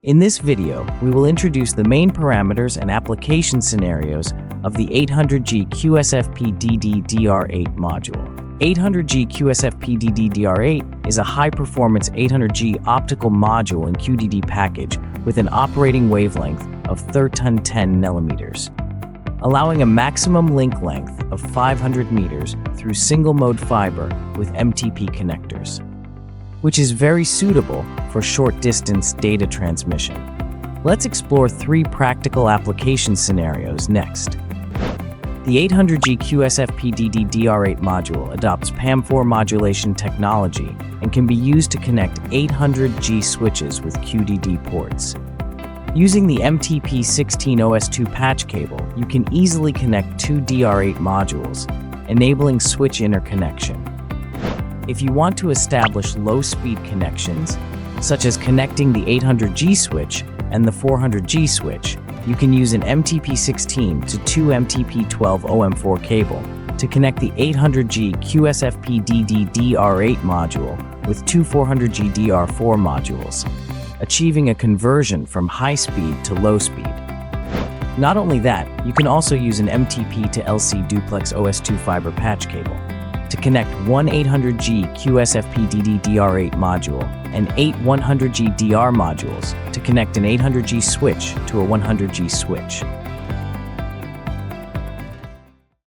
In this video, we will introduce the main parameters and application scenarios of the 800G QSFP-DD DR8 module. 800G QSFP-DD DR8 is a high-performance 800G optical module and QDD package with an operating wavelength of 1310 nanometers, allowing a maximum link length of 500 meters through single-mode fiber with MTP connectors, which is very suitable for short-distance data transmission. Let's explore three practical application scenarios next. The 800G QSFP-DD DR8 module adopts PAM4 modulation technology and can be used to connect 800G switches with QDD ports. Using the MTP16OS2 patch cable, you can easily connect two DR8 modules, enabling switch interconnection. If you want to establish low-speed connections, such as connecting the 800G switch and the 400G switch, you can use an MTP16 to 2 MTP12 OM4 cable to connect the 800G QSFP-DD DR8 module with two 400G DR4 modules, achieving a conversion from high speed to low speed. Not only that, you can also use an MTP to LC duplex OS2 fiber patch cable to connect one 800G QSFP-DD DR8 module and 8 100G DR modules to connect an 800G switch to a 100G switch.